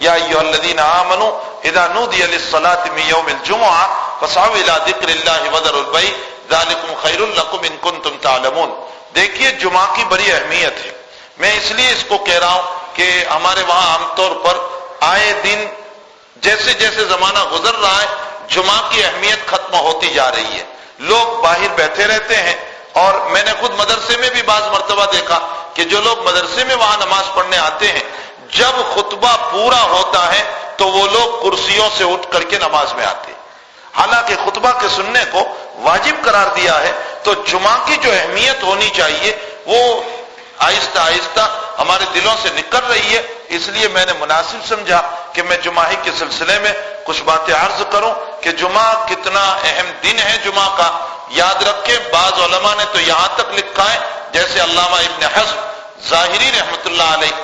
یا ایھا الذین آمنوا اذا نودی للصلاۃ من یوم الجمعہ فاسعوا الی ذکر اللہ وذروا البیع ذالکم خیر لکم ان کنتم تعلمون۔ دیکھیے جمعہ کی بڑی اہمیت ہے، میں اس لیے اس کو کہہ رہا ہوں کہ ہمارے وہاں عام طور پر آئے دن جیسے جیسے زمانہ گزر رہا ہے جمعہ کی اہمیت ختم ہوتی جا رہی ہے، لوگ باہر بیٹھے رہتے ہیں، اور میں نے خود مدرسے میں بھی بعض مرتبہ دیکھا کہ جو لوگ مدرسے میں وہاں نماز پڑھنے آتے ہیں جب خطبہ پورا ہوتا ہے تو وہ لوگ کرسیوں سے اٹھ کر کے نماز میں آتے ہیں، حالانکہ خطبہ کے سننے کو واجب قرار دیا ہے۔ تو جمعہ کی جو اہمیت ہونی چاہیے وہ آہستہ آہستہ ہمارے دلوں سے نکل رہی ہے، اس لیے میں نے مناسب سمجھا کہ میں جمعہ ہی کے سلسلے میں کچھ باتیں عرض کروں کہ جمعہ کتنا اہم دن ہے۔ جمعہ کا یاد رکھیں، بعض علماء نے تو یہاں تک لکھا ہے جیسے علامہ ابن حزم ظاہری رحمۃ اللہ علیہ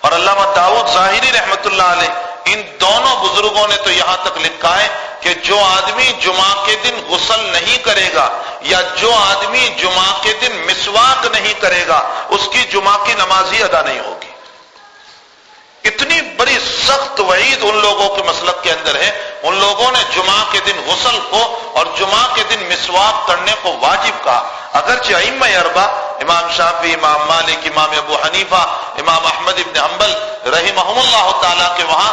اور علامہ داؤد ظاہری رحمۃ اللہ علیہ، ان دونوں بزرگوں نے تو یہاں تک لکھا ہے کہ جو آدمی جمعہ کے دن غسل نہیں کرے گا یا جو آدمی جمعہ کے دن مسواک نہیں کرے گا اس کی جمعہ کی نماز ہی ادا نہیں ہوگی۔ اتنی بڑی سخت وعید ان لوگوں کے مسلک کے اندر ہے، ان لوگوں نے جمعہ کے دن غسل کو اور جمعہ کے دن مسواک کرنے کو واجب کہا، اگرچہ ائمہ اربعہ امام شافعی، امام مالک، امام ابو حنیفہ، امام احمد ابن حنبل رحمہم اللہ تعالیٰ کے وہاں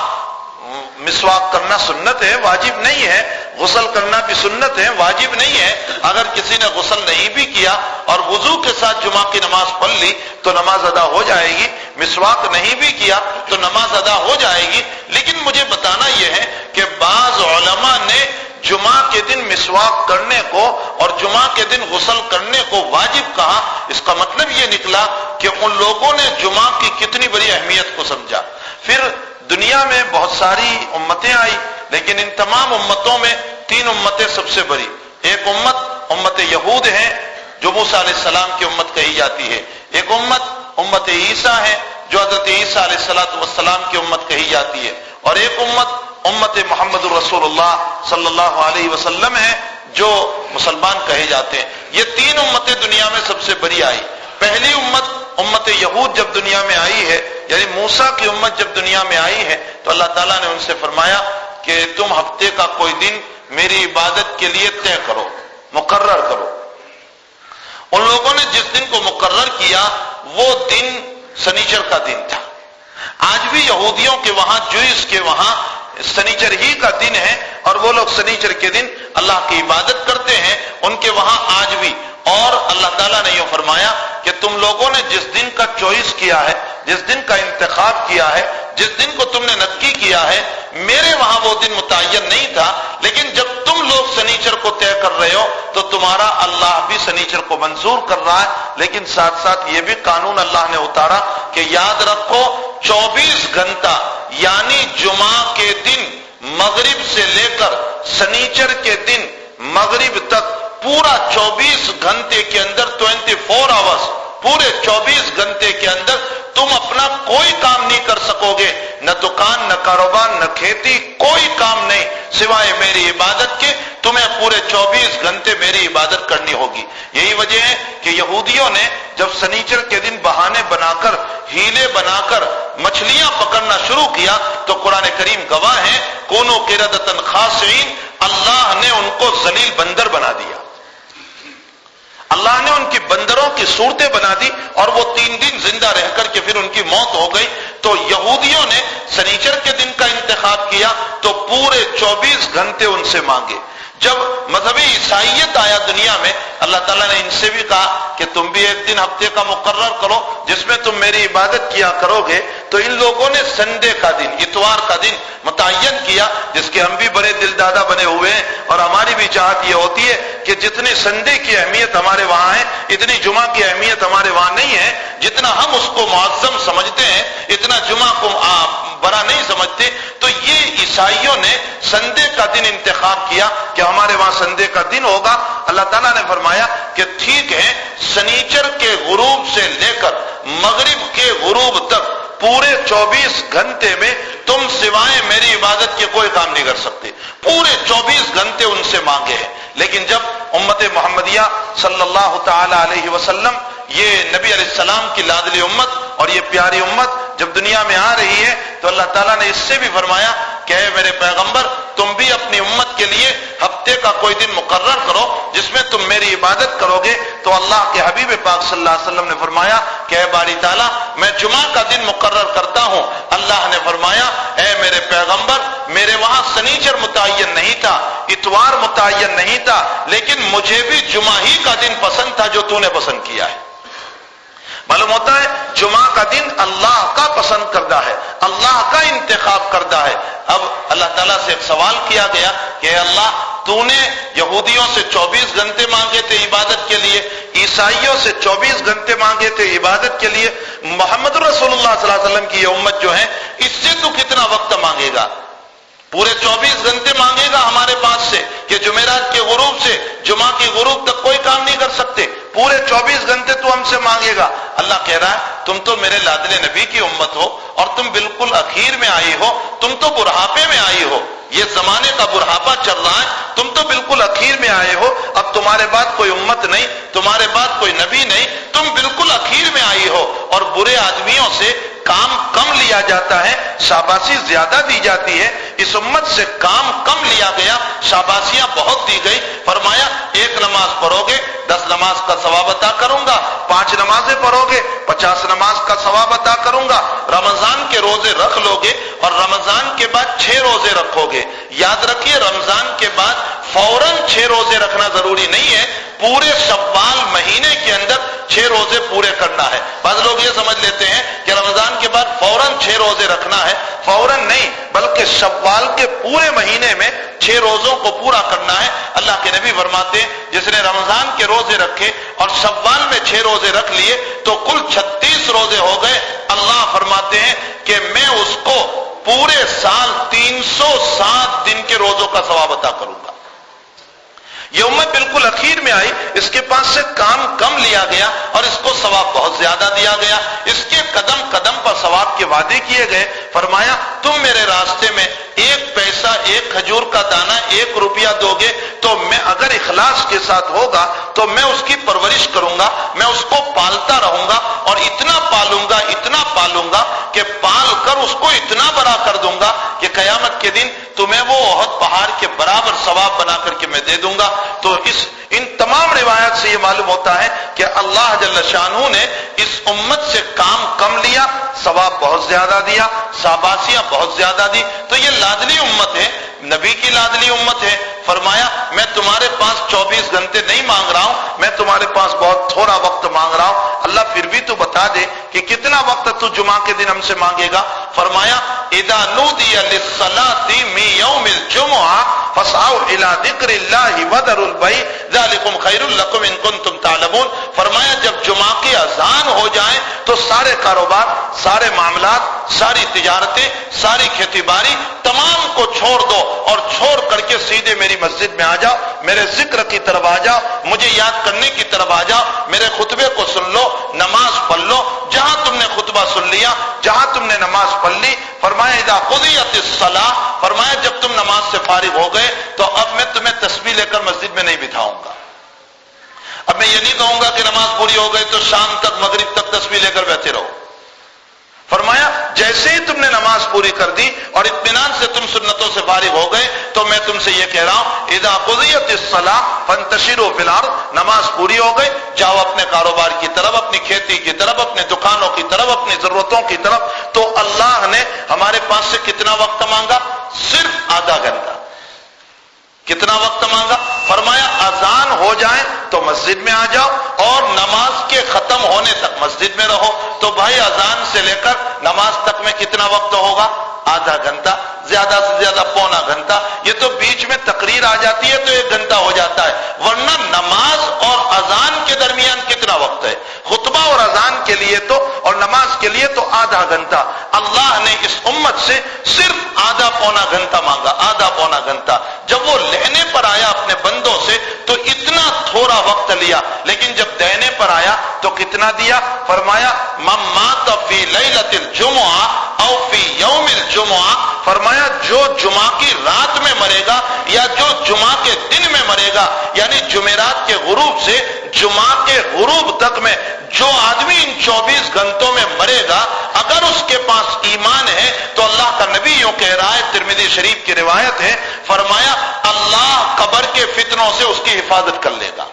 مسواک کرنا سنت ہے، واجب نہیں ہے، غسل کرنا بھی سنت ہے، واجب نہیں ہے۔ اگر کسی نے غسل نہیں بھی کیا اور وضو کے ساتھ جمعہ کی نماز پڑھ لی تو نماز ادا ہو جائے گی، مسواک نہیں بھی کیا تو نماز ادا ہو جائے گی۔ لیکن مجھے بتانا یہ ہے کہ بعض علماء نے جمعہ کے دن مسواک کرنے کو اور جمعہ کے دن غسل کرنے کو واجب کہا، اس کا مطلب یہ نکلا کہ ان لوگوں نے جمعہ کی کتنی بڑی اہمیت کو سمجھا۔ پھر دنیا میں بہت ساری امتیں آئی لیکن ان تمام امتوں میں تین امتیں سب سے بڑی، ایک امت یہود ہے جو موسیٰ علیہ السلام کی امت کہی جاتی ہے، ایک امت عیسیٰ ہے جو حضرت عیسیٰ علیہ السلام کی امت کہی جاتی ہے، اور ایک امت محمد الرسول اللہ صلی اللہ علیہ وسلم ہے جو مسلمان کہے جاتے ہیں۔ یہ تین امتیں دنیا میں سب سے بڑی آئی۔ پہلی امت یہود جب دنیا میں آئی ہے، یعنی موسیٰ کی امت جب دنیا میں آئی ہے تو اللہ تعالیٰ نے ان سے فرمایا کہ تم ہفتے کا کوئی دن میری عبادت کے لیے طے کرو، مقرر کرو۔ ان لوگوں نے جس دن کو مقرر کیا وہ دن سنیچر کا دن تھا۔ آج بھی یہودیوں کے وہاں، جوئس کے وہاں سنیچر ہی کا دن ہے اور وہ لوگ سنیچر کے دن اللہ کی عبادت کرتے ہیں، ان کے وہاں آج بھی۔ اور اللہ تعالیٰ نے یہ فرمایا کہ تم لوگوں نے جس دن کا چوائس کیا ہے، جس دن کا انتخاب کیا ہے، جس دن کو تم نے نکی کیا ہے، میرے وہاں وہ دن متعین نہیں تھا، لیکن جب تم لوگ سنیچر کو طے کر رہے ہو تو تمہارا اللہ بھی سنیچر کو منظور کر رہا ہے۔ لیکن ساتھ ساتھ یہ بھی قانون اللہ نے اتارا کہ یاد رکھو 24 گھنٹہ یعنی جمعہ کے دن مغرب سے لے کر سنیچر کے دن مغرب تک پورا 24 گھنٹے کے اندر 24 آورز، پورے 24 گھنٹے کے اندر تم اپنا کوئی کام نہیں کر سکو گے، نہ دکان، نہ کاروبار، نہ کھیتی، کوئی کام نہیں سوائے میری عبادت کے۔ تمہیں پورے 24 گھنٹے میری عبادت کرنی ہوگی۔ یہی وجہ ہے کہ یہودیوں نے جب سنیچر کے دن بہانے بنا کر، ہیلے بنا کر مچھلیاں پکڑنا شروع کیا تو قرآن کریم گواہ ہے، کونوا قردۃ خاسئین، اللہ نے ان کو ذلیل بندر بنا دیا، اللہ نے ان کی بندروں کی صورتیں بنا دی اور وہ 3 دن زندہ رہ کر کے پھر ان کی موت ہو گئی۔ تو یہودیوں نے سنیچر کے دن کا انتخاب کیا تو پورے 24 گھنٹے ان سے مانگے۔ جب مذہب عیسائیت آیا دنیا میں، اللہ تعالیٰ نے ان سے بھی کہا کہ تم بھی ایک دن ہفتے کا مقرر کرو جس میں تم میری عبادت کیا کرو گے۔ تو ان لوگوں نے سنڈے کا دن، اتوار کا دن متعین کیا، جس کے ہم بھی بڑے دل دادا بنے ہوئے ہیں، اور ہماری بھی چاہت یہ ہوتی ہے کہ جتنی سنڈے کی اہمیت ہمارے وہاں ہے اتنی جمعہ کی اہمیت ہمارے وہاں نہیں ہے۔ جتنا ہم اس کو معظم سمجھتے ہیں اتنا جمعہ کو بڑا نہیں سمجھتے۔ تو یہ عیسائیوں نے سنڈے کا دن انتخاب کیا کہ ہمارے وہاں سنڈے کا دن ہوگا۔ اللہ تعالیٰ نے فرمایا کہ ٹھیک ہے، سنیچر کے غروب سے لے کر مغرب کے غروب تک پورے 24 گھنٹے میں تم سوائے میری عبادت کے کوئی کام نہیں کر سکتے۔ پورے 24 گھنٹے ان سے مانگے ہیں۔ لیکن جب امت محمدیہ صلی اللہ تعالی علیہ وسلم، یہ نبی علیہ السلام کی لاڈلی امت اور یہ پیاری امت جب دنیا میں آ رہی ہے تو اللہ تعالیٰ نے اس سے بھی فرمایا کہ اے میرے پیغمبر تم بھی اپنی امت کے لیے ہفتے کا کوئی دن مقرر کرو جس میں تم میری عبادت کرو گے. تو اللہ کے حبیب پاک صلی اللہ علیہ وسلم نے فرمایا کہ اے باری تعالیٰ میں جمعہ کا دن مقرر کرتا ہوں. اللہ نے فرمایا اے میرے پیغمبر میرے وہاں سنیچر متعین نہیں تھا، اتوار متعین نہیں تھا، لیکن مجھے بھی جمعہ ہی کا دن پسند تھا جو تو نے پسند کیا ہے. معلوم ہوتا ہے جمعہ کا دن اللہ کا پسند کردہ ہے، اللہ کا انتخاب کردہ ہے. اب اللہ تعالیٰ سے ایک سوال کیا گیا کہ اے اللہ تو نے یہودیوں سے 24 گھنٹے مانگے تھے عبادت کے لیے، عیسائیوں سے 24 گھنٹے مانگے تھے عبادت کے لیے، محمد رسول اللہ صلی اللہ علیہ وسلم کی یہ امت جو ہے اس سے تو کتنا وقت مانگے گا؟ پورے 24 گھنٹے مانگے گا ہمارے پاس سے کہ جمعرات کے غروب سے جمعہ کی غروب تک کوئی کام نہیں کر سکتے، پورے 24 گھنٹے تو ہم سے مانگے گا. اللہ کہہ رہا ہے تم تو میرے لاڈلے نبی کی امت ہو اور تم بالکل اخیر میں آئی ہو، تم تو بڑھاپے میں آئی ہو، یہ زمانے کا بڑھاپا چل رہا ہے، تم تو بالکل اخیر میں آئے ہو، اب تمہارے بعد کوئی امت نہیں، تمہارے بعد کوئی نبی نہیں، تم بالکل اخیر میں آئی ہو اور برے آدمیوں سے کام کم لیا جاتا ہے، شاباشی زیادہ دی جاتی ہے. اس امت سے کام کم لیا گیا، شاباشیاں بہت دی گئی. فرمایا ایک نماز پڑھو گے 10 نماز کا ثواب عطا کروں گا، 5 نمازیں پڑھو گے 50 نماز کا ثواب عطا کروں گا. رمضان کے روزے رکھ لو گے اور رمضان کے بعد 6 روزے رکھو گے. یاد رکھیے رمضان کے بعد فوراً 6 روزے رکھنا ضروری نہیں ہے، پورے شوال مہینے کے اندر 6 روزے پورے کرنا ہے. بعض لوگ یہ سمجھ لیتے ہیں کہ رمضان کے بعد فوراً 6 روزے رکھنا ہے، فوراً نہیں بلکہ شوال کے پورے مہینے میں 6 روزوں کو پورا کرنا ہے. اللہ کے نبی فرماتے ہیں جس نے رمضان کے روزے رکھے اور شوال میں 6 روزے رکھ لیے تو کل 36 روزے ہو گئے. اللہ فرماتے ہیں کہ میں اس کو پورے سال 307 دن کے روزوں کا ثواب عطا کروں گا. یہ امت بالکل اخیر میں آئی، اس کے پاس سے کام کم لیا گیا اور اس کو ثواب بہت زیادہ دیا گیا. اس کے قدم قدم پر ثواب کے وعدے کیے گئے. فرمایا تم میرے راستے میں 1 پیسہ 1 کھجور کا دانہ 1 روپیہ دو گے تو میں اگر اخلاص کے ساتھ ہوگا تو میں اس کی پرورش کروں گا، میں اس کو پالتا رہوں گا اور اتنا پالوں گا کہ پال کر اس کو اتنا بڑا کر دوں گا کہ قیامت کے دن تمہیں وہ احد پہاڑ کے برابر ثواب بنا کر کے میں دے دوں گا. تو ان تمام روایات سے یہ معلوم ہوتا ہے کہ اللہ جل شانہ نے اس امت سے کام کم لیا، ثواب بہت زیادہ دیا، شاباشیاں بہت زیادہ دی. تو یہ لاڈلی امت ہے، نبی کی لاڈلی امت ہے. فرمایا میں تمہارے پاس 24 گھنٹے نہیں مانگ رہا ہوں، میں تمہارے پاس بہت تھوڑا وقت مانگ رہا ہوں. اللہ پھر بھی تو بتا دے کہ کتنا وقت تو جمعہ کے دن ہم سے مانگے گا. فرمایا اذا نودی للصلاۃ من یوم الجمعہ فاسعوا الی ذکر اللہ وذروا البیع ذلکم خیر لکم ان کنتم تعلمون. فرمایا جب جمعہ کی اذان ہو جائے تو سارے کاروبار، سارے معاملات، ساری تجارتیں، ساری کھیتی باڑی تمام کو چھوڑ دو اور چھوڑ کر کے سیدھے میری مسجد میں آ جاؤ، میرے ذکر کی طرف آ جاؤ، مجھے یاد کرنے کی طرف آ جاؤ، میرے خطبے کو سن لو، نماز پڑھ لو. جہاں تم نے خطبہ سن لیا، جہاں تم نے نماز پڑھ لی، فرمایا اذا قضیت الصلاۃ، فرمایا جب تم نماز سے فارغ ہو گئے تو اب میں تمہیں تسبیح لے کر مسجد میں نہیں بٹھاؤں گا. اب میں یہ نہیں کہوں گا کہ نماز پوری ہو گئی تو شام تک مغرب تک تسبیح لے کر بیٹھے رہو. فرمایا جیسے ہی تم نے نماز پوری کر دی اور اطمینان سے تم سنتوں سے فارغ ہو گئے تو میں تم سے یہ کہہ رہا ہوں اذا قضیت الصلاۃ فانتشروا فی الارض، نماز پوری ہو گئی، جاؤ اپنے کاروبار کی طرف، اپنی کھیتی کی طرف، اپنے دکانوں کی طرف، اپنی ضرورتوں کی طرف. تو اللہ نے ہمارے پاس سے کتنا وقت مانگا؟ صرف آدھا گھنٹہ. کتنا وقت مانگا؟ فرمایا اذان ہو جائے تو مسجد میں آ جاؤ اور نماز کے ختم ہونے تک مسجد میں رہو. تو بھائی اذان سے لے کر نماز تک میں کتنا وقت ہوگا؟ آدھا گھنٹہ، زیادہ سے زیادہ پونا گھنٹہ. یہ تو بیچ میں تقریر آ جاتی ہے تو 1 گھنٹہ ہو جاتا ہے، ورنہ نماز اور اذان کے درمیان کتنا وقت ہے؟ خطبہ اور اذان کے لیے تو اور نماز کے لیے تو آدھا گھنٹہ. اللہ نے اس امت سے صرف آدھا پونا گھنٹہ مانگا، آدھا پونا گھنٹہ. جب وہ لینے پر آیا اپنے بندوں سے تو اتنا تھوڑا وقت لیا، لیکن جب دینے پر آیا تو کتنا دیا؟ فرمایا من مات فی لیلۃ الجمعہ او فی یوم الجمعہ، فرمایا جو جمعہ کی رات میں مرے گا یا جو جمعہ کے دن میں مرے گا، یعنی جمعرات کے غروب سے جمعہ کے غروب تک میں جو آدمی ان 24 گھنٹوں میں مرے گا، اگر اس کے پاس ایمان ہے تو اللہ کا نبی کہہ رہا ہے، ترمذی شریف کی روایت ہے، فرمایا اللہ قبر کے فتنوں سے اس کی حفاظت کر لے گا۔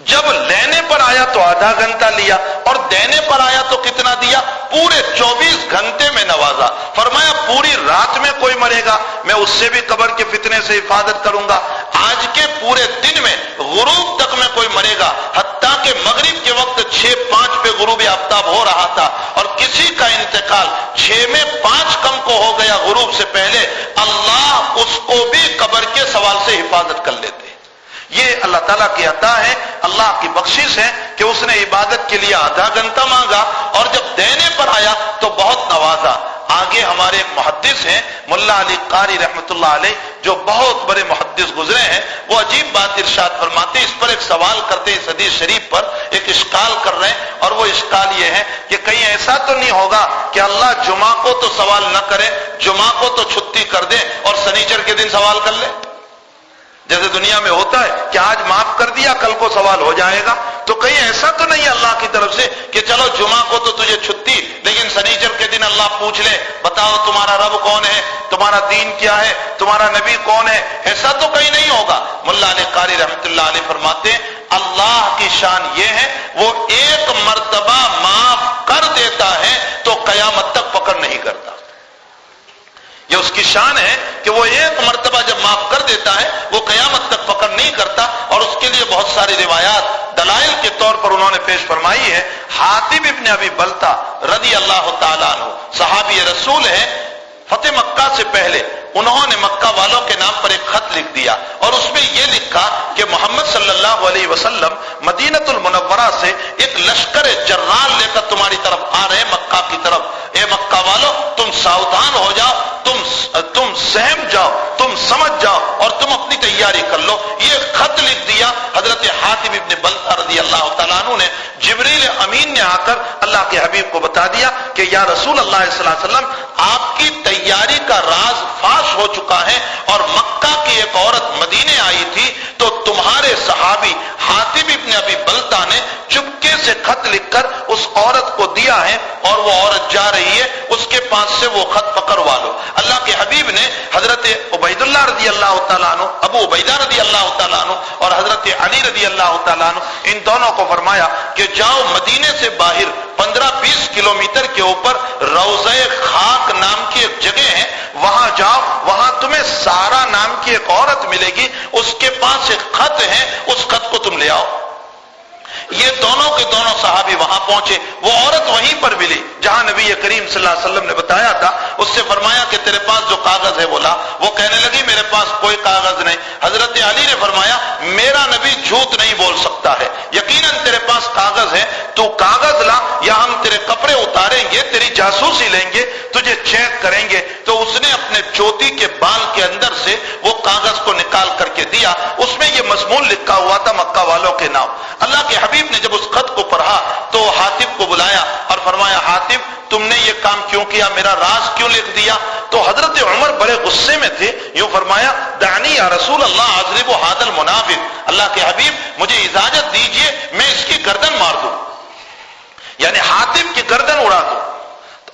جب لینے پر آیا تو آدھا گھنٹہ لیا، اور دینے پر آیا تو کتنا دیا؟ پورے 24 گھنٹے میں نوازا۔ فرمایا پوری رات میں کوئی مرے گا میں اس سے بھی قبر کے فتنے سے حفاظت کروں گا۔ آج کے پورے دن میں غروب تک میں کوئی مرے گا، حتیٰ کہ مغرب کے وقت 6:05 پہ غروب آفتاب ہو رہا تھا اور کسی کا انتقال 6 میں 5 کم کو ہو گیا غروب سے پہلے، اللہ اس کو بھی قبر کے سوال سے حفاظت کر لیتے۔ یہ اللہ تعالیٰ کی عطا ہے، اللہ کی بخشش ہے کہ اس نے عبادت کے لیے آدھا گھنٹہ مانگا اور جب دینے پر آیا تو بہت نوازا۔ آگے ہمارے ایک محدث ہیں ملا علی قاری رحمۃ اللہ علیہ، جو بہت بڑے محدث گزرے ہیں، وہ عجیب بات ارشاد فرماتے، اس پر ایک سوال کرتے، اس حدیث شریف پر ایک اشکال کر رہے ہیں، اور وہ اشکال یہ ہے کہ کہیں ایسا تو نہیں ہوگا کہ اللہ جمعہ کو تو سوال نہ کرے، جمعہ کو تو چھٹی کر دے اور سنیچر کے دن سوال کر لے؟ جیسے دنیا میں ہوتا ہے کہ آج معاف کر دیا کل کو سوال ہو جائے گا، تو کہیں ایسا تو نہیں اللہ کی طرف سے کہ چلو جمعہ کو تو تجھے چھٹی، لیکن سنیچر کے دن اللہ پوچھ لے بتاؤ تمہارا رب کون ہے، تمہارا دین کیا ہے، تمہارا نبی کون ہے؟ ایسا تو کہیں نہیں ہوگا۔ ملا علی قاری رحمۃ اللہ علیہ فرماتے ہیں اللہ کی شان یہ ہے وہ ایک مرتبہ معاف کر دیتا ہے تو قیامت تک پکڑ نہیں کرتا۔ یہ اس کی شان ہے کہ وہ ایک مرتبہ جب معاف کر دیتا ہے وہ قیامت تک پکڑ نہیں کرتا، اور اس کے لیے بہت ساری روایات دلائل کے طور پر انہوں نے پیش فرمائی ہے۔ حاتب ابن ابی بلتا رضی اللہ تعالیٰ عنہ صحابی رسول ہے، فتح مکہ سے پہلے انہوں نے مکہ والوں کے نام پر ایک خط لکھ دیا اور اس میں یہ لکھا کہ محمد صلی اللہ علیہ وسلم مدینۃ المنورہ سے ایک لشکر جرار لے کر تمہاری طرف آ رہے ہیں، مکہ کی طرف۔ اے مکہ والو تم ساودھان ہو جاؤ، تم سہم جاؤ، تم سمجھ جاؤ اور تم اپنی تیاری کر لو۔ یہ خط لکھ دیا حضرت حاتب ابن بلتہ رضی اللہ تعالیٰ عنہ نے۔ جبریل امین نے آ کر اللہ کے حبیب کو بتا دیا کہ یا رسول اللہ صلی اللہ علیہ وسلم آپ کی تیاری کا راز فاش ہو چکا ہے، اور مکہ کی ایک عورت مدینے آئی تھی تو تمہارے صحابی حاتب ابن ابی بلتہ نے چپکے سے خط لکھ کر اس عورت کو دیا ہے اور وہ عورت جا رہی ہے، اس کے پاس سے وہ خط پکڑوا لو۔ اللہ کے حبیب نے حضرت عبید اللہ رضی اللہ تعالیٰ عنہ، ابو عبیدہ رضی اللہ تعالیٰ عنہ اور حضرت علی رضی اللہ تعالیٰ عنہ، ان دونوں کو فرمایا کہ جاؤ مدینے سے باہر 15-20 کلومیٹر کے اوپر روضہ خاک نام کی ایک جگہ ہے، وہاں جاؤ، وہاں تمہیں سارا نام کی ایک عورت ملے گی، اس کے پاس ایک خط ہے، اس خط کو تم لے آؤ۔ یہ دونوں کے دونوں صحابی وہاں پہنچے، وہ عورت وہیں پر ملی جہاں نبی کریم صلی اللہ علیہ وسلم نے بتایا تھا۔ اس سے فرمایا کہ تیرے پاس جو کاغذ ہے وہ لا۔ وہ کہنے لگی میرے پاس کوئی کاغذ نہیں۔ حضرت علی نے فرمایا میرا نبی جھوٹ نہیں بول سکتا ہے، یقیناً تیرے پاس کاغذ ہے، تو کاغذ لا یا ہم تیرے کپڑے اتاریں گے، تیری جاسوسی لیں گے، تجھے چیک کریں گے۔ تو اس نے اپنے چوٹی کے بال کے اندر سے وہ کاغذ کو نکال کر کے دیا، اس میں یہ مضمون لکھا ہوا تھا مکہ والوں کے نام۔ اللہ کے حبیب نے جب اس خط کو پڑھا تو حاتب کو بلایا اور فرمایا حاتب تم نے یہ کام کیوں کیا، میرا راز کیوں لکھ دیا؟ تو حضرت عمر بڑے غصے میں تھے، یوں فرمایا دعنی یا رسول اللہ اضرب ھذا المنافق، اللہ کے حبیب مجھے اجازت دیجئے میں اس کی گردن مار دوں، یعنی حاتب کی گردن اڑا دوں۔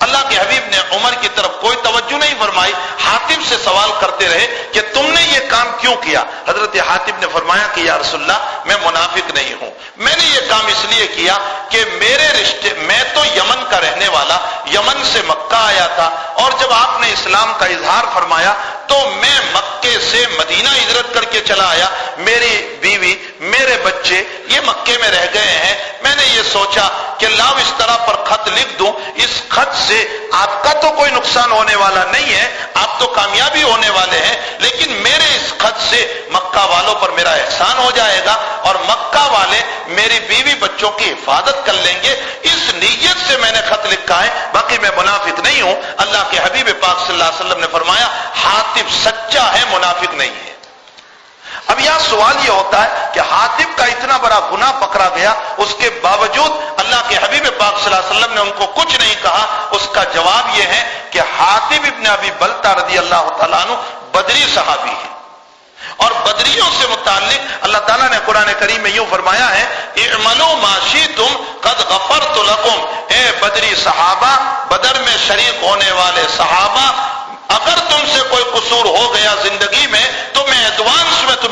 اللہ کے حبیب نے عمر کی طرف کوئی توجہ نہیں فرمائی، حاتب سے سوال کرتے رہے کہ تم نے یہ کام کیوں کیا؟ حضرت حاتب نے فرمایا کہ یا رسول اللہ میں منافق نہیں ہوں، میں نے یہ کام اس لیے کیا کہ میرے رشتے، میں تو یمن کا رہنے والا، یمن سے مکہ آیا تھا، اور جب آپ نے اسلام کا اظہار فرمایا تو میں مکے سے مدینہ ہجرت کر کے چلا آیا، میری بیوی میرے بچے یہ مکے میں رہ گئے ہیں، میں نے یہ سوچا کہ لاؤ اس طرح پر خط لکھ دوں، اس خط سے آپ کا تو کوئی نقصان ہونے والا نہیں ہے، آپ تو کامیابی ہونے والے ہیں، لیکن میرے اس خط سے مکہ والوں پر میرا احسان ہو جائے گا اور مکہ والے میری بیوی بچوں کی حفاظت کر لیں گے، اس نیت سے میں نے خط لکھا ہے، باقی میں منافق نہیں ہوں۔ اللہ کے حبیب پاک صلی اللہ علیہ وسلم نے فرمایا حاتب سچا ہے، منافق نہیں ہے۔ اب یہاں سوال یہ ہوتا ہے کہ حاتب کا اتنا بڑا گناہ پکڑا گیا، اس کے باوجود اللہ کے حبیب پاک صلی اللہ علیہ وسلم نے ان کو کچھ نہیں کہا۔ اس کا جواب یہ ہے کہ حاتب ابن ابی بلتہ رضی اللہ تعالیٰ عنہ بدری صحابی ہے، اور بدریوں سے متعلق اللہ تعالیٰ نے قرآن کریم میں یوں فرمایا ہے اعملوا ما شئتم قد غفرت لکم، اے بدری صحابہ، بدر میں شریک ہونے والے صحابہ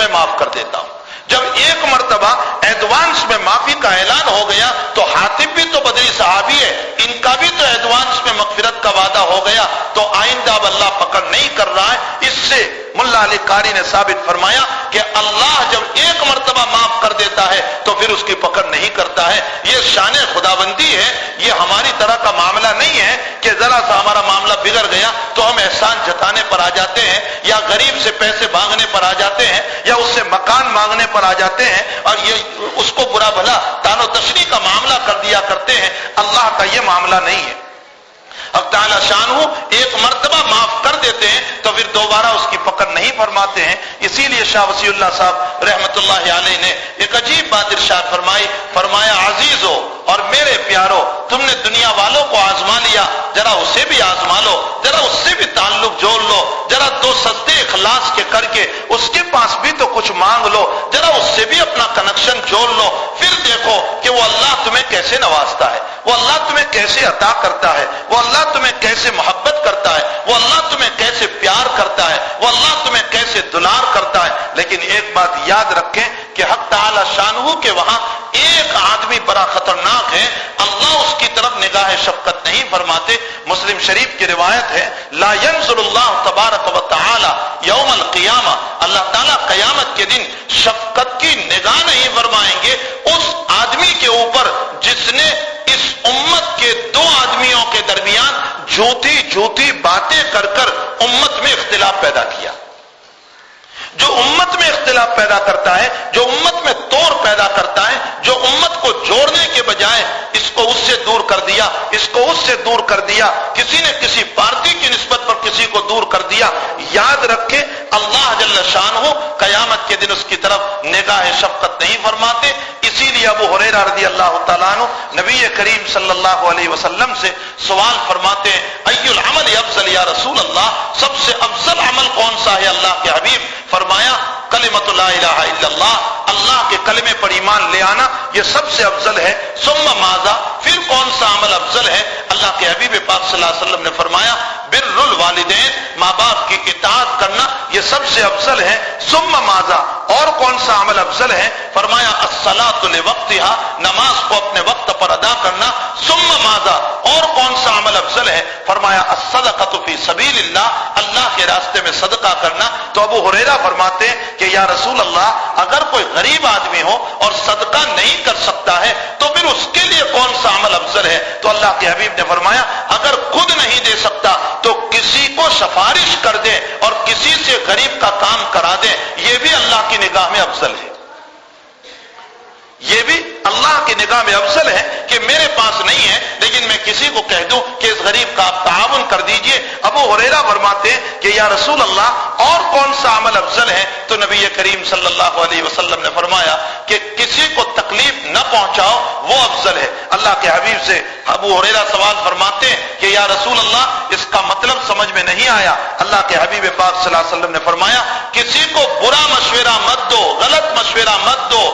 تمہیں معاف کر دیتا ہوں۔ جب ایک مرتبہ ایڈوانس میں معافی کا اعلان ہو گیا تو حاتب بھی تو بدری صحابی ہے، ان کا بھی تو ایڈوانس میں مغفرت کا وعدہ ہو گیا، تو آئندہ اب اللہ پکڑ نہیں کر رہا ہے۔ اس سے ملا علی قاری نے ثابت فرمایا کہ اللہ جب ایک مرتبہ معاف کر دیتا ہے تو پھر اس کی پکڑ نہیں کرتا ہے۔ یہ شان خداوندی ہے، یہ ہماری طرح کا معاملہ نہیں ہے کہ ذرا سا ہمارا معاملہ بگڑ گیا تو ہم احسان جتانے پر آ جاتے ہیں، یا غریب سے پیسے مانگنے پر آ جاتے ہیں، یا اس سے مکان مانگنے پر آ جاتے ہیں اور یہ اس کو برا بھلا تان و تشریح کا معاملہ کر دیا کرتے ہیں۔ اللہ کا یہ معاملہ نہیں ہے۔ اب تعالی شان ہو ایک مرتبہ معاف کر دیتے ہیں تو پھر دوبارہ اس کی پکڑ نہیں فرماتے ہیں۔ اسی لیے شاہ وصی اللہ صاحب رحمت اللہ علیہ نے ایک عجیب بات ارشاد فرمائی، فرمایا عزیزو اور میرے پیارو، تم نے دنیا والوں کو آزما لیا، ذرا اسے بھی آزما لو، ذرا اس سے بھی تعلق جوڑ لو، ذرا دو سجدے اخلاص کے کر کے اس کے پاس بھی تو کچھ مانگ لو، ذرا اس سے بھی اپنا کنیکشن جوڑ لو، پھر دیکھو کہ وہ اللہ تمہیں کیسے نوازتا ہے، وہ اللہ تمہیں کیسے عطا کرتا ہے، وہ اللہ تمہیں کیسے محبت کرتا ہے، وہ اللہ تمہیں کیسے پیار کرتا ہے، وہ اللہ تمہیں کیسے دلار کرتا ہے۔ لیکن ایک بات یاد رکھیں کہ حق تعالی شانہ کے وہاں ایک آدمی بڑا خطرناک ہے، اللہ اس کی طرف نگاہ شفقت نہیں فرماتے۔ مسلم شریف کی روایت ہے، لا ينظر اللہ تبارک و تعالی یوم القیامہ، اللہ تعالیٰ قیامت کے دن شفقت کی نگاہ نہیں فرمائیں گے اس آدمی کے اوپر جس نے اس امت کے دو آدمیوں کے درمیان جھوٹی باتیں کر کر امت میں اختلاف پیدا کیا۔ جو امت میں اختلاف پیدا کرتا ہے، جو امت میں توڑ پیدا کرتا ہے، جو امت کو جوڑنے کے بجائے اس کو اس سے دور کر دیا، اس کو اس سے دور کر دیا، کسی نے کسی پارٹی کی نسبت پر کسی کو دور کر دیا، یاد رکھے اللہ جل شانہ قیامت کے دن اس کی طرف نگاہ شفقت نہیں فرماتے۔ اسی لیے ابو ہریرہ رضی اللہ تعالیٰ عنہ نبی کریم صلی اللہ علیہ وسلم سے سوال فرماتے ہیں، ای العمل افضل یا رسول اللہ، سب سے افضل عمل کون سا ہے اللہ کے حبیب؟ فرمایا کلمۃ لا الہ الا اللہ، اللہ کے کلمے پر ایمان لے آنا یہ سب سے افضل ہے۔ ثم ماذا، پھر کون سا عمل افضل ہے؟ اللہ کے حبیب پاک صلی اللہ علیہ وسلم نے فرمایا بر الوالدین، ماں باپ کی اطاعت کرنا یہ سب سے افضل ہے۔ ثم ماذا، اور کون سا عمل افضل ہے؟ فرمایا الصلاۃ لوقتها، نماز کو اپنے وقت پر ادا کرنا۔ ثم ماذا، اور کون سا عمل افضل ہے؟ فرمایا الصدقۃ فی سبیل اللہ، اللہ کے راستے میں صدقہ کرنا۔ تو ابو ہریرہ فرماتے ہیں کہ یا رسول اللہ، اگر کوئی غریب آدمی ہو اور صدقہ نہیں کر سکتا ہے تو پھر اس کے لیے کون سا عمل افضل ہے؟ تو اللہ کے حبیب نے فرمایا اگر خود نہیں دے سکتا تو کسی کو سفارش کر دے اور کسی سے غریب کا کام کرا دے، یہ بھی اللہ کی نگاہ میں افضل ہے۔ یہ بھی اللہ کی نگاہ میں افضل ہے کہ میرے پاس نہیں ہے لیکن میں کسی کو کہہ دوں کہ اس غریب کا آپ تعاون کر دیجئے۔ ابو ہریرہ فرماتے ہیں کہ یا رسول اللہ اور کون سا عمل افضل ہے؟ تو نبی کریم صلی اللہ علیہ وسلم نے فرمایا کہ کسی کو تکلیف نہ پہنچاؤ، وہ افضل ہے۔ اللہ کے حبیب سے ابو ہریرہ سوال فرماتے ہیں کہ یا رسول اللہ اس کا مطلب سمجھ میں نہیں آیا۔ اللہ کے حبیب پاک صلی اللہ علیہ وسلم نے فرمایا کسی کو برا مشورہ مت دو، غلط مشورہ مت دو،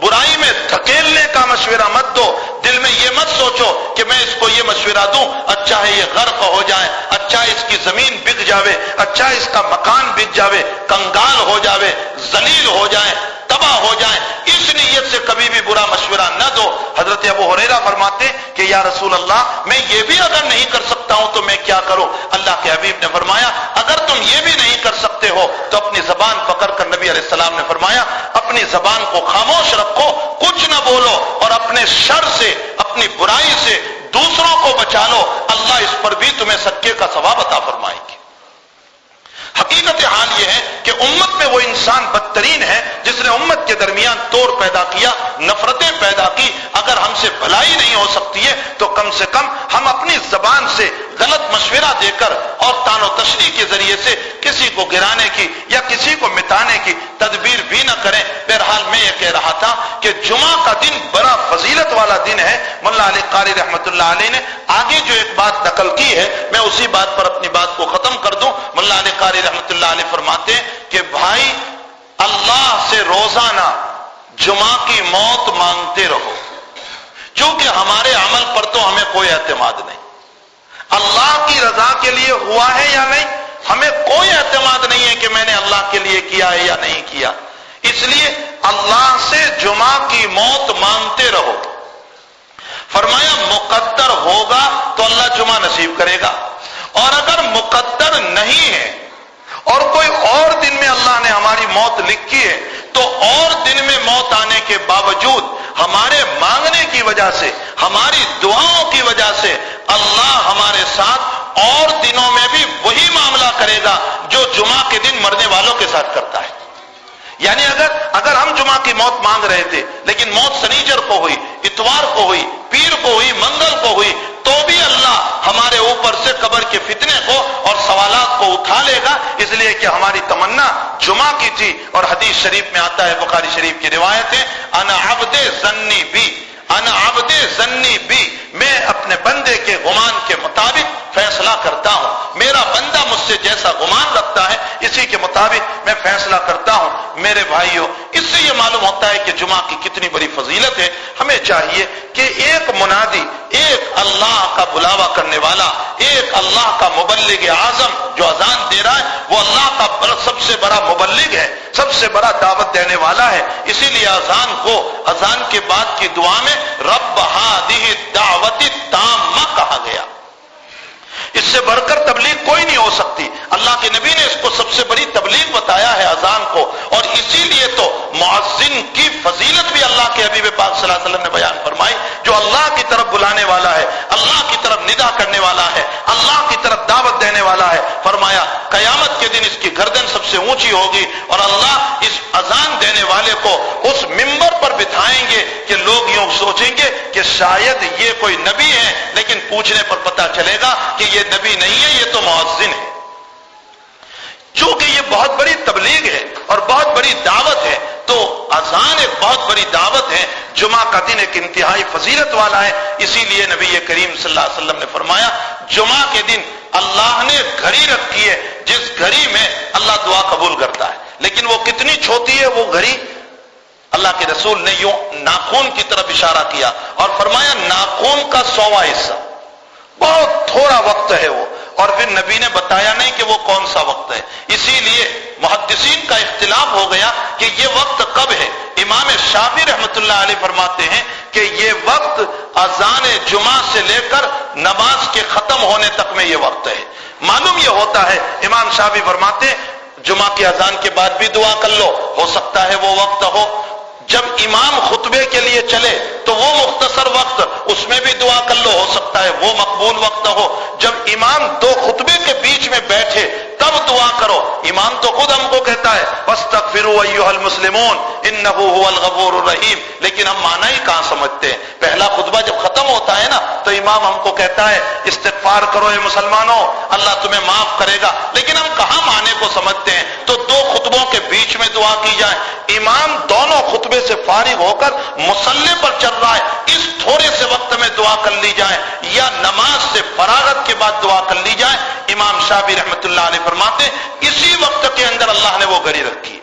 برائی میں دھکیلنے کا مشورہ مت دو، دل میں یہ مت سوچو کہ میں اس کو یہ مشورہ دوں اچھا ہے یہ غرق ہو جائے، اچھا اس کی زمین بک جاوے، اچھا اس کا مکان بک جاوے، کنگال ہو جاوے، ذلیل ہو جائے، تباہ ہو جائیں، اس نیت سے کبھی بھی برا مشورہ نہ دو۔ حضرت ابو ہریرہ فرماتے کہ یا رسول اللہ میں یہ بھی اگر نہیں کر سکتا ہوں تو میں کیا کروں؟ اللہ کے حبیب نے فرمایا اگر تم یہ بھی نہیں کر سکتے ہو تو اپنی زبان پکڑ کر نبی علیہ السلام نے فرمایا اپنی زبان کو خاموش رکھو، کچھ نہ بولو، اور اپنے شر سے، اپنی برائی سے دوسروں کو بچا لو، اللہ اس پر بھی تمہیں صدقے کا ثواب عطا فرمائے گی۔ حقیقت حال یہ ہے کہ امت میں وہ انسان بدترین ہے جس نے امت کے درمیان توڑ پیدا کیا، نفرتیں پیدا کی۔ اگر ہم سے بھلائی نہیں ہو سکتی ہے تو کم سے کم ہم اپنی زبان سے غلط مشورہ دے کر اور تان و تشریح کے ذریعے سے کسی کو گرانے کی یا کسی کو مٹانے کی تدبیر بھی نہ کریں۔ بہرحال میں یہ کہہ رہا تھا کہ جمعہ کا دن بڑا فضیلت والا دن ہے۔ ملا علی قاری رحمت اللہ علیہ نے آگے جو ایک بات نقل کی ہے میں اسی بات پر اپنی بات کو ختم کر دوں۔ ملا علی قاری رحمت اللہ علیہ فرماتے ہیں کہ بھائی اللہ سے روزانہ جمعہ کی موت مانگتے رہو، چونکہ ہمارے عمل پر تو ہمیں کوئی اعتماد نہیں، اللہ کی رضا کے لیے ہوا ہے یا نہیں ہمیں کوئی اعتماد نہیں ہے کہ میں نے اللہ کے لیے کیا ہے یا نہیں کیا۔ اس لیے اللہ سے جمعہ کی موت مانگتے رہو. فرمایا مقدر ہوگا تو اللہ جمعہ نصیب کرے گا، اور اگر مقدر نہیں ہے اور کوئی اور دن میں اللہ نے ہماری موت لکھی ہے تو اور دن میں موت آنے کے باوجود ہمارے مانگنے کی وجہ سے، ہماری دعاؤں کی وجہ سے اللہ ہمارے ساتھ اور دنوں میں بھی وہی معاملہ کرے گا جو جمعہ کے دن مرنے والوں کے ساتھ کرتا ہے. یعنی اگر ہم جمعہ کی موت مانگ رہے تھے لیکن موت سنیچر کو ہوئی، اتوار کو ہوئی، پیر کو ہوئی، منگل کو ہوئی، تو بھی اللہ ہمارے اوپر سے قبر کے فتنے کو اور سوالات کو اٹھا لے گا، اس لیے کہ ہماری تمنا جمعہ کی تھی. اور حدیث شریف میں آتا ہے، بخاری شریف کی روایت ہے، انا عبد ظنی بی، انا عبد ظنی بی، میں اپنے بندے کے گمان کے مطابق فیصلہ کرتا ہوں. میرا بندہ مجھ سے جیسا گمان رکھتا ہے اسی کے مطابق میں فیصلہ کرتا ہوں. میرے بھائیوں، اس سے یہ معلوم ہوتا ہے کہ جمعہ کی کتنی بڑی فضیلت ہے. ہمیں چاہیے کہ ایک منادی، ایک اللہ کا بلاوا کرنے والا، ایک اللہ کا مبلغ اعظم جو اذان دے رہا ہے، وہ اللہ کا سب سے بڑا مبلغ ہے، سب سے بڑا دعوت دینے والا ہے. اسی لیے اذان کو اذان کے بعد کی دعا میں رب ہذہ الدعوۃ التامہ کہا گیا. اس سے بڑھ کر تبلیغ کوئی نہیں ہو سکتی. اللہ کے نبی نے اس کو سب سے بڑی تبلیغ بتایا ہے اذان کو، اور اسی لیے تو مؤذن کی فضیلت بھی اللہ کے حبیب پاک صلی اللہ علیہ وسلم نے بیان فرمائی. جو اللہ کی طرف بلانے والا ہے، اللہ کی طرف ندا کرنے والا ہے، اللہ کی طرف دعوت دینے والا ہے، فرمایا قیامت کے دن اس کی گردن سب سے اونچی ہوگی، اور اللہ اس اذان دینے والے کو اس منبر پر بٹھائیں گے کہ لوگ یوں سوچیں گے کہ شاید یہ کوئی نبی ہے، لیکن پوچھنے پر پتہ چلے گا کہ یہ نبی نہیں ہے، یہ تو مؤذن ہے. چونکہ یہ بہت بڑی تبلیغ ہے اور بہت بڑی دعوت ہے، تو اذان ایک بہت بڑی دعوت ہے. جمعہ کا دن ایک انتہائی فضیلت والا ہے. اسی لیے نبی کریم صلی اللہ علیہ وسلم نے فرمایا جمعہ کے دن اللہ نے گھڑی رکھی ہے جس گھڑی میں اللہ دعا قبول کرتا ہے. لیکن وہ کتنی چھوٹی ہے وہ گھڑی؟ اللہ کے رسول نے یوں ناخون کی طرف اشارہ کیا اور فرمایا ناخون کا 100واں حصہ، بہت تھوڑا وقت ہے وہ. اور پھر نبی نے بتایا نہیں کہ وہ کون سا وقت ہے. اسی لیے محدثین کا اختلاف ہو گیا کہ یہ وقت کب ہے. امام شافعی رحمۃ اللہ علیہ فرماتے ہیں کہ یہ وقت اذان جمعہ سے لے کر نماز کے ختم ہونے تک میں یہ وقت ہے. معلوم یہ ہوتا ہے، امام شافعی فرماتے ہیں جمعہ کی اذان کے بعد بھی دعا کر لو، ہو سکتا ہے وہ وقت ہو. جب امام خطبے کے لیے چلے تو وہ مختصر وقت، اس میں بھی دعا کر لو، ہو سکتا ہے وہ مقبول وقت ہو. جب امام دو خطبے کے بیچ میں بیٹھے تب دعا کرو. امام تو خود ہم کو کہتا ہے فاستغفروا ایھا المسلمون انہ ھو الغفور الرحیم، لیکن ہم معنی ہی کہاں سمجھتے ہیں. پہلا خطبہ جب ختم ہوتا ہے نا تو امام ہم کو کہتا ہے استغفار کرو اے مسلمانوں، اللہ تمہیں معاف کرے گا، لیکن ہم کہاں معنی کو سمجھتے ہیں. تو دو خطبوں کے بیچ میں دعا کی جائے. امام دونوں خطبے سے فارغ ہو کر مصلی پر چل رہا ہے، اس تھوڑے سے وقت میں دعا کر لی جائے یا نماز سے فراغت کے بعد دعا کر لی جائے. امام شافعی رحمۃ اللہ علیہ فرماتے ہیں اسی وقت کے اندر اللہ نے وہ گھڑی رکھی.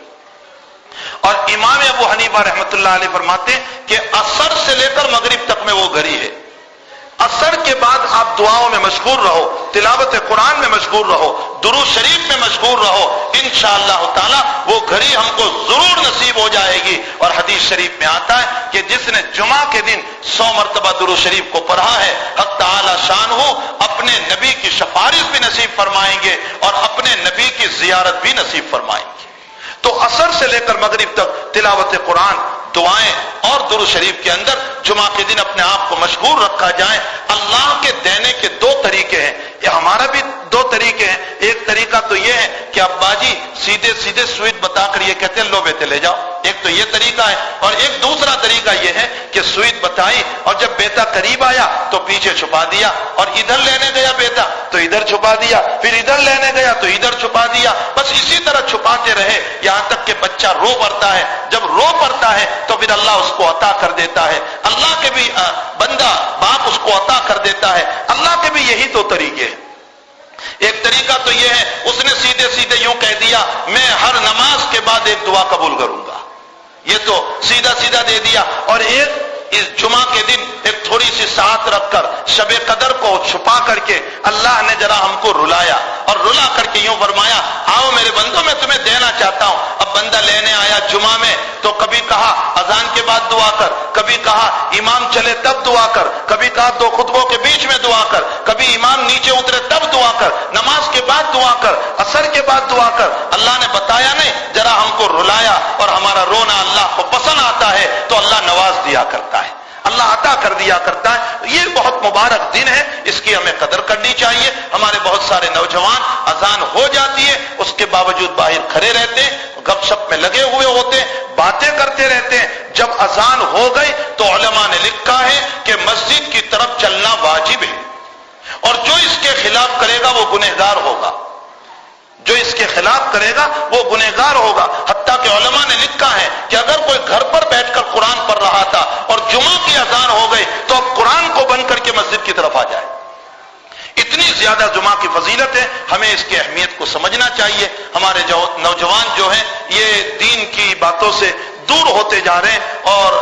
اور امام ابو حنیفہ رحمۃ اللہ علیہ فرماتے ہیں کہ عصر سے لے کر مغرب تک میں وہ گھڑی ہے. عصر کے بعد آپ دعاؤں میں مشغول رہو، تلاوت قرآن میں مشغول رہو، درود شریف میں مشغول رہو، انشاءاللہ تعالی وہ گھڑی ہم کو ضرور نصیب ہو جائے گی. اور حدیث شریف میں آتا ہے کہ جس نے جمعہ کے دن 100 مرتبہ درود شریف کو پڑھا ہے حق تعالی شان ہو اپنے نبی کی سفارش بھی نصیب فرمائیں گے اور اپنے نبی کی زیارت بھی نصیب فرمائیں گے. تو عصر سے لے کر مغرب تک تلاوت قرآن، دعائیں اور درود شریف کے اندر جمعہ کے دن اپنے آپ کو مشغول رکھا جائے. اللہ کے دینے کے دو طریقے ہیں، یہ ہمارا بھی دو طریقے ہیں. ایک طریقہ تو یہ ہے کہ ابا جی سیدھے سیدھے سوئٹ بتا کر یہ کہتے ہیں لو بیٹے لے جاؤ، ایک تو یہ طریقہ ہے. اور ایک دوسرا طریقہ یہ ہے کہ سوئٹ بتائی اور جب بیٹا قریب آیا تو پیچھے چھپا دیا، اور ادھر لینے گیا بیٹا تو ادھر چھپا دیا، پھر ادھر لینے گیا تو ادھر چھپا دیا. بس اسی طرح چھپاتے رہے یہاں تک کہ بچہ رو پڑتا ہے. جب رو پڑتا ہے تو پھر اللہ اس کو عطا کر دیتا ہے. اللہ کے بھی بندہ باپ اس کو عطا کر دیتا ہے. اللہ کے بھی یہی تو طریقے ہیں. ایک طریقہ تو یہ ہے اس نے سیدھے سیدھے یوں کہہ دیا میں ہر نماز کے بعد ایک دعا قبول کروں گا، یہ تو سیدھا سیدھا دے دیا. اور ایک اس جمعہ کے دن ایک تھوڑی سی ساتھ رکھ کر شب قدر کو چھپا کر کے اللہ نے ذرا ہم کو رلایا اور رلا کر کے یوں فرمایا آؤ میرے بندوں میں تمہیں دینا چاہتا ہوں. اب بندہ لینے آیا جمعہ میں کہا اذان کے بعد دعا کر، کبھی کہا امام چلے تب دعا کر، کبھی کہا دو خطبوں کے بیچ میں دعا کر، کبھی امام نیچے اترے تب دعا کر، نماز کے بعد دعا کر، عصر کے بعد دعا کر۔ اللہ نے بتایا نہیں، ذرا ہم کو رلایا، اور ہمارا رونا اللہ کو پسند آتا ہے تو اللہ نواز دیا کرتا ہے، اللہ عطا کر دیا کرتا ہے۔ یہ بہت مبارک دن ہے، اس کی ہمیں قدر کرنی چاہیے۔ ہمارے بہت سارے نوجوان اذان ہو جاتی ہے اس کے باوجود باہر کھڑے رہتے ہیں، گپ شپ میں لگے ہوئے ہوتے ہیں، باتیں کرتے رہتے ہیں۔ جب اذان ہو گئی تو علماء نے لکھا ہے کہ مسجد کی طرف چلنا واجب ہے، اور جو اس کے خلاف کرے گا وہ گنہگار ہوگا، جو اس کے خلاف کرے گا وہ گنہگار ہوگا۔ حتیٰ کہ علماء نے لکھا ہے کہ اگر کوئی گھر پر بیٹھ کر قرآن پڑھ رہا تھا اور جمعہ کی اذان ہو گئی تو اب قرآن کو بند کر کے مسجد کی طرف آ جائے۔ اتنی زیادہ جمعہ کی فضیلت ہے، ہمیں اس کی اہمیت کو سمجھنا چاہیے۔ ہمارے نوجوان جو ہیں یہ دین کی باتوں سے دور ہوتے جا رہے ہیں، اور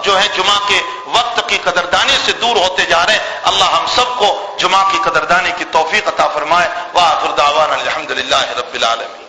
جو ہے جمعہ کے وقت کی قدردانی سے دور ہوتے جا رہے ہیں۔ اللہ ہم سب کو جمعہ کی قدردانی کی توفیق عطا فرمائے۔ وآخر دعوانا الحمدللہ رب العالمین۔